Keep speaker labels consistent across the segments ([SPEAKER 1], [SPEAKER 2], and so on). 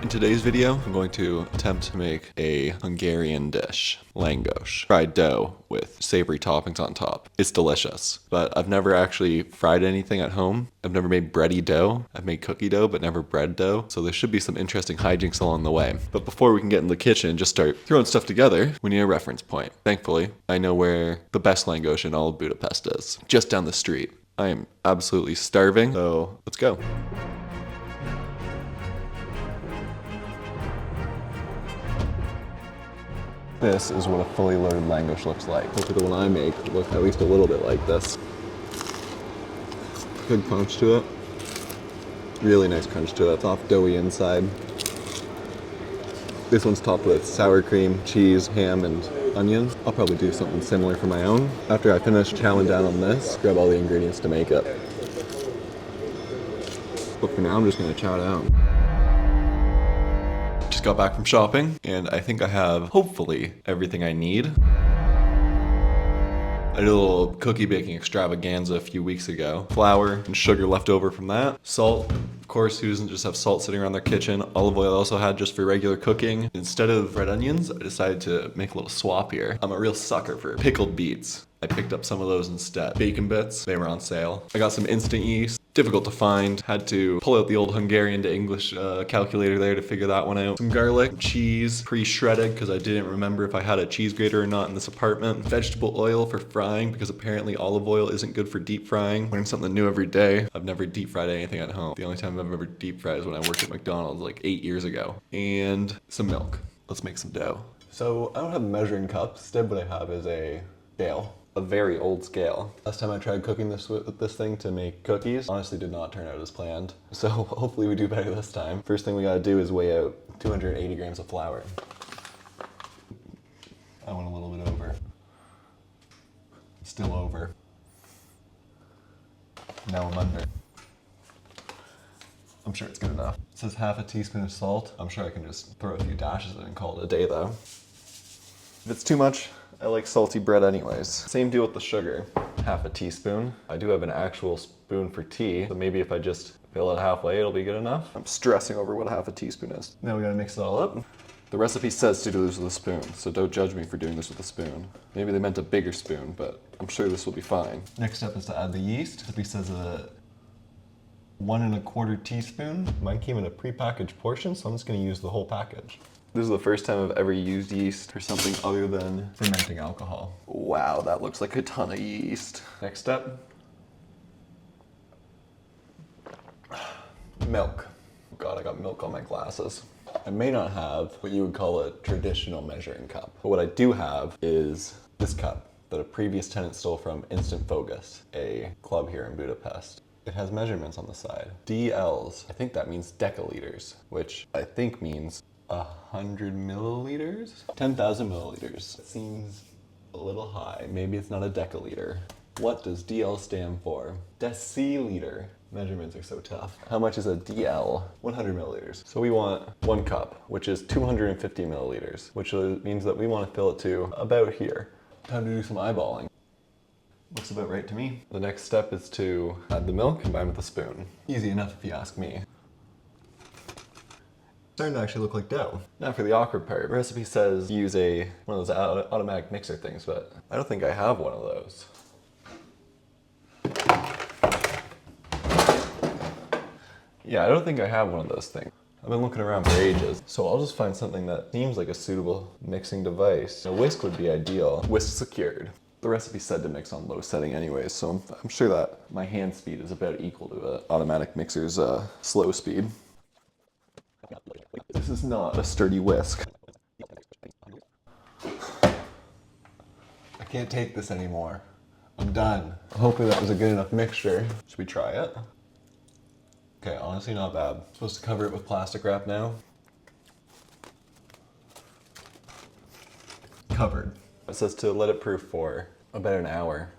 [SPEAKER 1] In today's video, I'm going to attempt to make a Hungarian dish, Langos. Fried dough with savory toppings on top. It's delicious, but I've never actually fried anything at home. I've never made bready dough. I've made cookie dough, but never bread dough. So there should be some interesting hijinks along the way. But before we can get in the kitchen and just start throwing stuff together, we need a reference point. Thankfully, I know where the best Langos in all of Budapest is. Just down the street. I am absolutely starving, so let's go. This is what a fully loaded Langos looks like. Hopefully the one I make will look at least a little bit like this. Good crunch to it. Really nice crunch to it. Soft, doughy inside. This one's topped with sour cream, cheese, ham, and onions. I'll probably do something similar for my own. After I finish chowing down on this, grab all the ingredients to make it. But for now, I'm just gonna chow down. Just got back from shopping, and I think I have, hopefully, everything I need. I did a little cookie baking extravaganza a few weeks ago. Flour and sugar left over from that. Salt. Of course, who doesn't just have salt sitting around their kitchen? Olive oil I also had just for regular cooking. Instead of red onions, I decided to make a little swap here. I'm a real sucker for pickled beets. I picked up some of those instead. Bacon bits, they were on sale. I got some instant yeast. Difficult to find. Had to pull out the old Hungarian to English calculator there to figure that one out. Some garlic, cheese, pre-shredded because I didn't remember if I had a cheese grater or not in this apartment. Vegetable oil for frying because apparently olive oil isn't good for deep frying. Learn something new every day. I've never deep fried anything at home. The only time I've ever deep fried is when I worked at McDonald's like 8 years ago. And some milk. Let's make some dough. So I don't have a measuring cup. Instead what I have is a scale. A very old scale. Last time I tried cooking this with this thing to make cookies, honestly did not turn out as planned. So hopefully we do better this time. First thing we gotta do is weigh out 280 grams of flour. I went a little bit over. Still over. Now I'm under. I'm sure it's good enough. It says half a teaspoon of salt. I'm sure I can just throw a few dashes in and call it a day though. If it's too much, I like salty bread anyways. Same deal with the sugar. Half a teaspoon. I do have an actual spoon for tea, so maybe if I just fill it halfway, it'll be good enough. I'm stressing over what half a teaspoon is. Now we gotta mix it all up. The recipe says to do this with a spoon, so don't judge me for doing this with a spoon. Maybe they meant a bigger spoon, but I'm sure this will be fine. Next step is to add the yeast. The recipe says a 1 1/4 teaspoon. Mine came in a prepackaged portion, so I'm just gonna use the whole package. This is the first time I've ever used yeast for something other than fermenting alcohol. Wow, that looks like a ton of yeast. Next step. Milk. God, I got milk on my glasses. I may not have what you would call a traditional measuring cup, but what I do have is this cup that a previous tenant stole from Instant Focus, a club here in Budapest. It has measurements on the side. DLs, I think that means decaliters, which I think means 100 milliliters? 10,000 milliliters. It seems a little high. Maybe it's not a deciliter. What does DL stand for? Deciliter. Measurements are so tough. How much is a DL? 100 milliliters. So we want 1 cup, which is 250 milliliters, which means that we want to fill it to about here. Time to do some eyeballing. Looks about right to me. The next step is to add the milk combined with a spoon. Easy enough if you ask me. Starting to actually look like dough. Now for the awkward part. The recipe says use one of those automatic mixer things, but I don't think I have one of those. Yeah, I don't think I have one of those things. I've been looking around for ages, so I'll just find something that seems like a suitable mixing device. A whisk would be ideal. Whisk secured. The recipe said to mix on low setting anyways, so I'm sure that my hand speed is about equal to an automatic mixer's slow speed. This is not a sturdy whisk. I can't take this anymore. I'm done. Hopefully that was a good enough mixture. Should we try it? Okay, honestly not bad. Supposed to cover it with plastic wrap now. Covered. It says to let it proof for about an hour.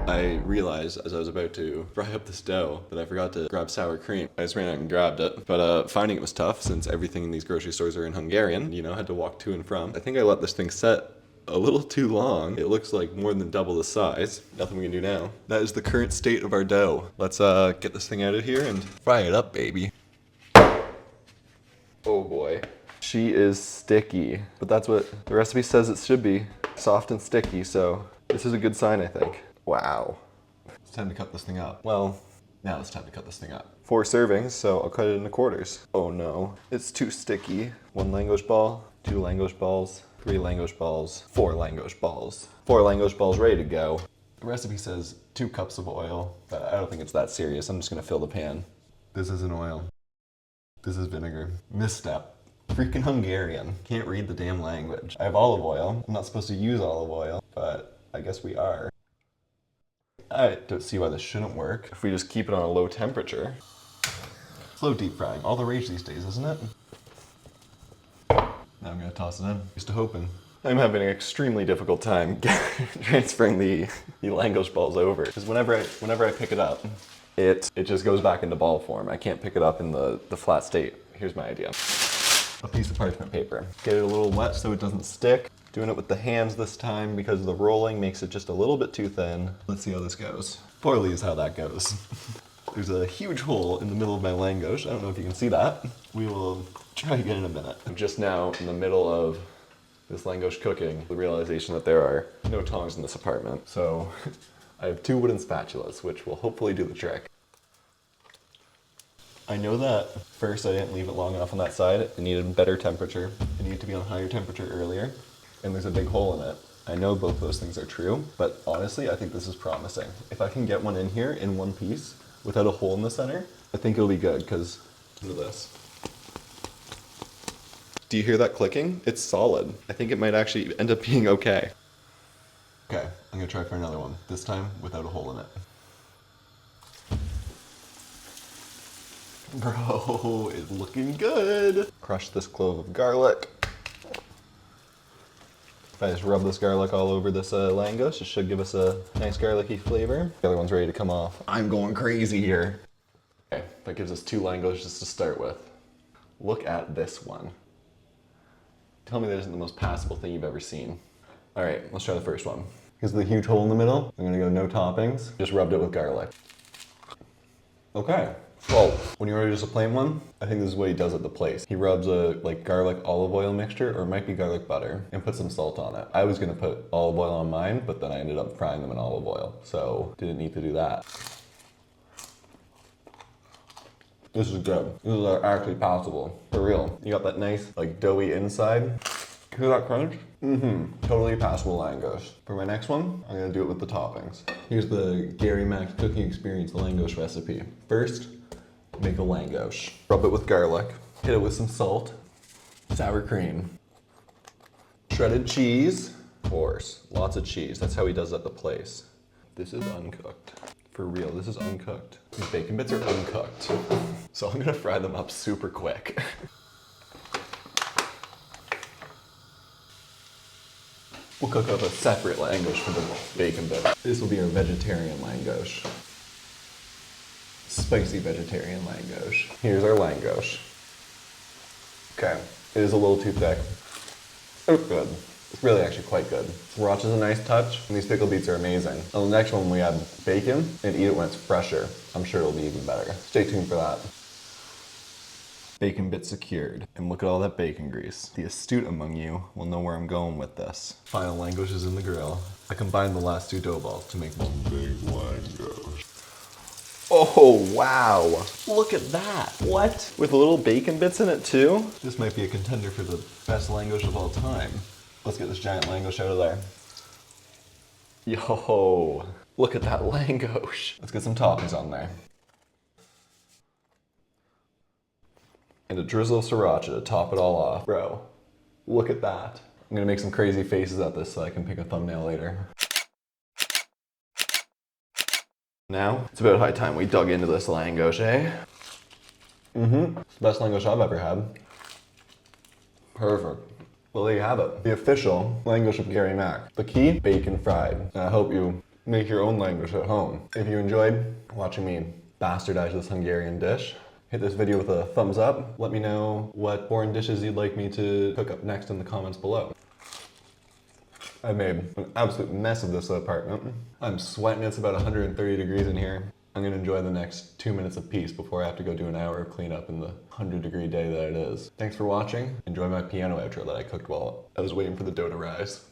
[SPEAKER 1] I realized as I was about to fry up this dough that I forgot to grab sour cream. I just ran out and grabbed it, but finding it was tough since everything in these grocery stores are in Hungarian. You know, had to walk to and from. I think I let this thing set a little too long. It looks like more than double the size. Nothing we can do now. That is the current state of our dough. Let's get this thing out of here and fry it up, baby. Oh boy. She is sticky, but that's what the recipe says it should be. Soft and sticky, so this is a good sign, I think. Wow. It's time to cut this thing up. Well, now it's time to cut this thing up. 4 servings, so I'll cut it into quarters. Oh no, it's too sticky. 1 Langos ball, 2 Langos balls, 3 Langos balls, 4 Langos balls. 4 Langos balls ready to go. The recipe says 2 cups of oil, but I don't think it's that serious. I'm just gonna fill the pan. This isn't oil. This is vinegar. Mistep. Freaking Hungarian. Can't read the damn language. I have olive oil. I'm not supposed to use olive oil, but I guess we are. I don't see why this shouldn't work if we just keep it on a low temperature. Slow deep frying. All the rage these days, isn't it? Now I'm gonna toss it in. Just hoping. I'm having an extremely difficult time transferring the Langos balls over. Because whenever I pick it up, it just goes back into ball form. I can't pick it up in the flat state. Here's my idea. A piece of parchment paper. Get it a little wet so it doesn't stick. Doing it with the hands this time because the rolling makes it just a little bit too thin. Let's see how this goes. Poorly is how that goes. There's a huge hole in the middle of my Langos. I don't know if you can see that. We will try again in a minute. I'm just now in the middle of this Langos cooking, the realization that there are no tongs in this apartment. So I have 2 wooden spatulas, which will hopefully do the trick. I know that first I didn't leave it long enough on that side. It needed better temperature. It needed to be on higher temperature earlier. And there's a big hole in it. I know both those things are true, but honestly, I think this is promising. If I can get one in here in one piece without a hole in the center, I think it'll be good, because look at this. Do you hear that clicking? It's solid. I think it might actually end up being okay. Okay, I'm gonna try for another one. This time without a hole in it. Bro, it's looking good. Crush this clove of garlic. If I just rub this garlic all over this Langos, it should give us a nice garlicky flavor. The other one's ready to come off. I'm going crazy here. Okay, that gives us 2 Langos just to start with. Look at this one. Tell me that isn't the most passable thing you've ever seen. All right, let's try the first one. Because of the huge hole in the middle, I'm gonna go no toppings. Just rubbed it with garlic. Okay. Well, when you order just a plain one, I think this is what he does at the place. He rubs a garlic olive oil mixture, or it might be garlic butter, and puts some salt on it. I was gonna put olive oil on mine, but then I ended up frying them in olive oil, so didn't need to do that. This is good. This is actually passable, for real. You got that nice, doughy inside. Hear that crunch? Totally passable Langos. For my next one, I'm gonna do it with the toppings. Here's the Garry Max Cooking Experience Langos recipe. First, make a Langos. Rub it with garlic. Hit it with some salt, sour cream, shredded cheese, of course, lots of cheese. That's how he does it at the place. This is uncooked. For real, this is uncooked. These bacon bits are uncooked. So I'm gonna fry them up super quick. We'll cook up a separate Langos for the bacon bit. This will be our vegetarian Langos. Spicy vegetarian Langos. Here's our Langos. Okay, it is a little too thick. It's good. It's really actually quite good. Sriracha is a nice touch, and these pickle beets are amazing. On the next one, we add bacon and eat it when it's fresher. I'm sure it'll be even better. Stay tuned for that. Bacon bit secured. And look at all that bacon grease. The astute among you will know where I'm going with this. Final Langos is in the grill. I combined the last 2 dough balls to make one big Langos. Oh, wow. Look at that. What? With little bacon bits in it too? This might be a contender for the best Langos of all time. Let's get this giant Langos out of there. Yo, look at that Langos. Let's get some toppings on there. And a drizzle of sriracha to top it all off. Bro, look at that. I'm gonna make some crazy faces at this so I can pick a thumbnail later. Now, it's about high time we dug into this Langos, eh? It's the best Langos I've ever had. Perfect. Well, there you have it. The official Langos of Garry Mac. The key, bacon fried. And I hope you make your own Langos at home. If you enjoyed watching me bastardize this Hungarian dish, hit this video with a thumbs up. Let me know what foreign dishes you'd like me to cook up next in the comments below. I made an absolute mess of this apartment. I'm sweating, it's about 130 degrees in here. I'm gonna enjoy the next 2 minutes of peace before I have to go do an hour of cleanup in the 100-degree day that it is. Thanks for watching. Enjoy my piano outro that I cooked while I was waiting for the dough to rise.